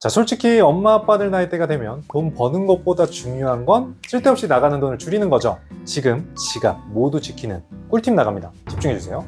자, 솔직히 엄마 아빠들 나이대가 되면 돈 버는 것보다 중요한 건 쓸데없이 나가는 돈을 줄이는 거죠. 지금 지갑 모두 지키는 꿀팁 나갑니다. 집중해주세요.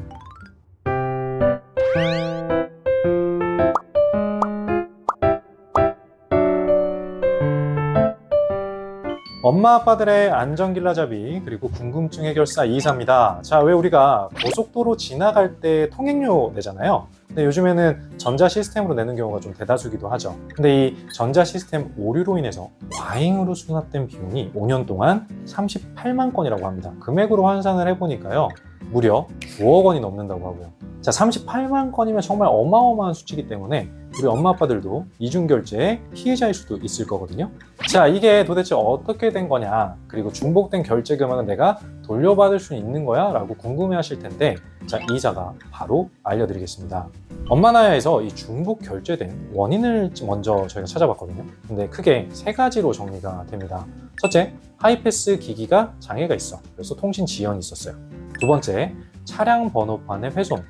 엄마 아빠들의 안전길라잡이 그리고 궁금증 해결사 이이사입니다. 자, 왜 우리가 고속도로 지나갈 때 통행료 내잖아요. 근데 요즘에는 전자 시스템으로 내는 경우가 좀 대다수기도 하죠. 근데 이 전자 시스템 오류로 인해서 과잉으로 수납된 비용이 5년 동안 38만 건이라고 합니다. 금액으로 환산을 해보니까요, 무려 9억 원이 넘는다고 하고요. 자, 38만 건이면 정말 어마어마한 수치이기 때문에 우리 엄마 아빠들도 이중결제의 피해자일 수도 있을 거거든요. 자, 이게 도대체 어떻게 된 거냐, 그리고 중복된 결제 금액은 내가 돌려받을 수 있는 거야? 라고 궁금해 하실 텐데, 자, 이이사가 바로 알려드리겠습니다. 엄마나야에서 이 중복 결제된 원인을 먼저 저희가 찾아봤거든요. 근데 크게 세 가지로 정리가 됩니다. 첫째, 하이패스 기기가 장애가 있어. 그래서 통신 지연이 있었어요. 두 번째, 차량 번호판의 훼손.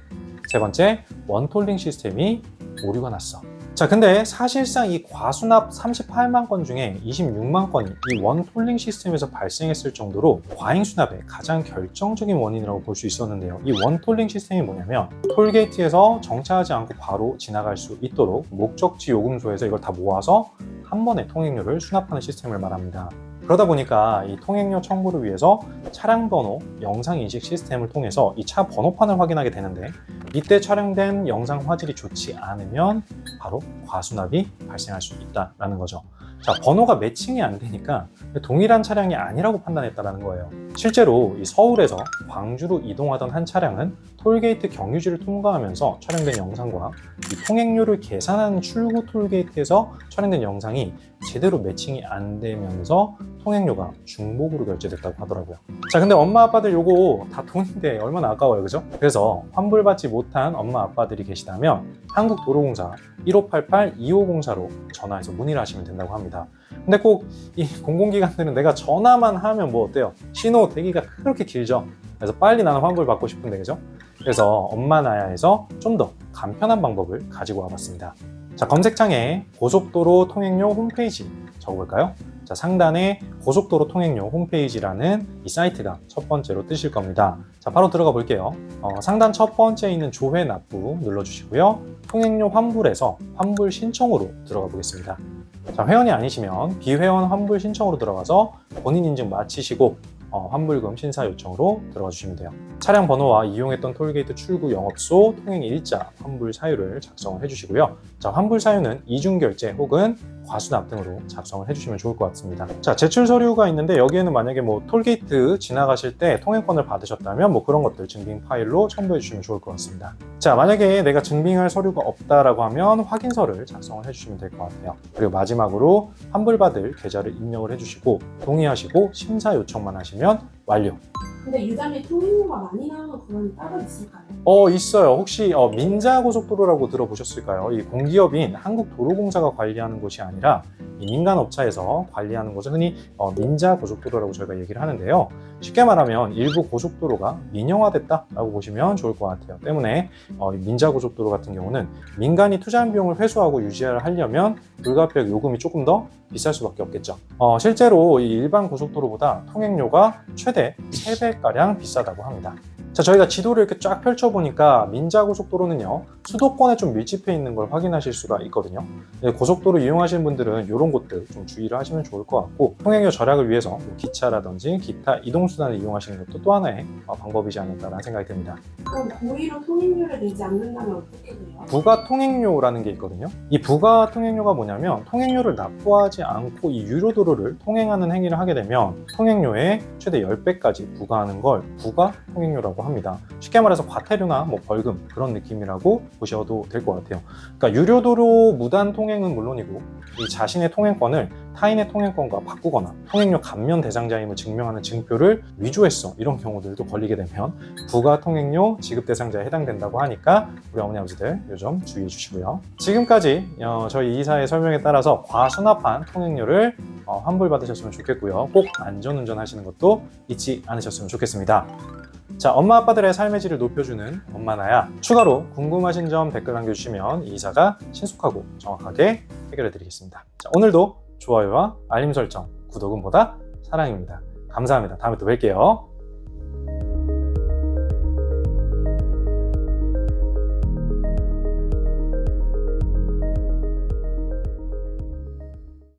세 번째, 원톨링 시스템이 오류가 났어. 자, 근데 사실상 이 과수납 38만 건 중에 26만 건이 이 원톨링 시스템에서 발생했을 정도로 과잉 수납의 가장 결정적인 원인이라고 볼 수 있었는데요. 이 원톨링 시스템이 뭐냐면, 톨게이트에서 정차하지 않고 바로 지나갈 수 있도록 목적지 요금소에서 이걸 다 모아서 한 번에 통행료를 수납하는 시스템을 말합니다. 그러다 보니까 이 통행료 청구를 위해서 차량 번호 영상 인식 시스템을 통해서 이 차 번호판을 확인하게 되는데, 이때 촬영된 영상 화질이 좋지 않으면 바로 과수납이 발생할 수 있다는 거죠. 자, 번호가 매칭이 안 되니까 동일한 차량이 아니라고 판단했다는 거예요. 실제로 이 서울에서 광주로 이동하던 한 차량은 톨게이트 경유지를 통과하면서 촬영된 영상과 이 통행료를 계산하는 출구 톨게이트에서 촬영된 영상이 제대로 매칭이 안 되면서 통행료가 중복으로 결제됐다고 하더라고요. 자, 근데 엄마 아빠들 요거 다 돈인데 얼마나 아까워요, 그죠? 그래서 환불받지 못한 엄마 아빠들이 계시다면 한국도로공사 1588-2504로 전화해서 문의를 하시면 된다고 합니다. 근데 꼭 이 공공기관들은 내가 전화만 하면 뭐 어때요? 신호 대기가 그렇게 길죠? 그래서 빨리 나는 환불 받고 싶은데, 그죠? 그래서 엄마나야에서 좀 더 간편한 방법을 가지고 와봤습니다. 자, 검색창에 고속도로 통행료 홈페이지 적어볼까요? 자, 상단에 고속도로 통행료 홈페이지라는 이 사이트가 첫 번째로 뜨실 겁니다. 자, 바로 들어가 볼게요. 상단 첫 번째에 있는 조회 납부 눌러주시고요. 통행료 환불에서 환불 신청으로 들어가 보겠습니다. 자, 회원이 아니시면 비회원 환불 신청으로 들어가서 본인 인증 마치시고 환불금 신사 요청으로 들어가 주시면 돼요. 차량 번호와 이용했던 톨게이트 출구 영업소 통행 일자 환불 사유를 작성을 해주시고요. 자, 환불 사유는 이중결제 혹은 과수납 등으로 작성을 해주시면 좋을 것 같습니다. 자, 제출 서류가 있는데 여기에는 만약에 뭐 톨게이트 지나가실 때 통행권을 받으셨다면 뭐 그런 것들 증빙 파일로 첨부해 주시면 좋을 것 같습니다. 자, 만약에 내가 증빙할 서류가 없다라고 하면 확인서를 작성을 해주시면 될 것 같아요. 그리고 마지막으로 환불받을 계좌를 입력을 해주시고 동의하시고 심사 요청만 하시면 완료. 근데 유달리 통행료가 많이 나오는 구간이 따로 있을까요? 있어요. 혹시 민자고속도로라고 들어보셨을까요? 이 공기업인 한국도로공사가 관리하는 곳이 아니라 이 민간업체에서 관리하는 곳을 흔히 민자고속도로라고 저희가 얘기를 하는데요. 쉽게 말하면 일부 고속도로가 민영화됐다라고 보시면 좋을 것 같아요. 때문에 민자고속도로 같은 경우는 민간이 투자한 비용을 회수하고 유지를 하려면 불가피하게 요금이 조금 더 비쌀 수밖에 없겠죠. 실제로 이 일반 고속도로보다 통행료가 최대 3배가량 비싸다고 합니다. 자, 저희가 지도를 이렇게 쫙 펼쳐보니까 민자고속도로는요, 수도권에 좀 밀집해 있는 걸 확인하실 수가 있거든요. 고속도로 이용하시는 분들은 이런 곳들 좀 주의를 하시면 좋을 것 같고, 통행료 절약을 위해서 기차라든지 기타 이동수단을 이용하시는 것도 또 하나의 방법이지 않을까라는 생각이 듭니다. 그럼 고의로 통행료를 내지 않는다면 어떻게 돼요? 부가 통행료라는 게 있거든요. 이 부가 통행료가 뭐냐면, 통행료를 납부하지 않고 이 유료도로를 통행하는 행위를 하게 되면 통행료의 최대 10배까지 부과하는 걸 부가 통행료라고 합니다. 쉽게 말해서 과태료나 뭐 벌금 그런 느낌이라고 보셔도 될 것 같아요. 그러니까 유료도로 무단 통행은 물론이고, 이 자신의 통행권을 타인의 통행권과 바꾸거나 통행료 감면 대상자임을 증명하는 증표를 위조했어, 이런 경우들도 걸리게 되면 부가 통행료 지급 대상자에 해당된다고 하니까 우리 어머니 아버지들 요즘 주의해 주시고요. 지금까지 저희 이사의 설명에 따라서 과수납한 통행료를 환불 받으셨으면 좋겠고요. 꼭 안전운전 하시는 것도 잊지 않으셨으면 좋겠습니다. 자, 엄마 아빠들의 삶의 질을 높여주는 엄마나야. 추가로 궁금하신 점 댓글 남겨주시면 이사가 신속하고 정확하게 해결해 드리겠습니다. 자, 오늘도 좋아요와 알림 설정, 구독은 보다 사랑입니다. 감사합니다. 다음에 또 뵐게요.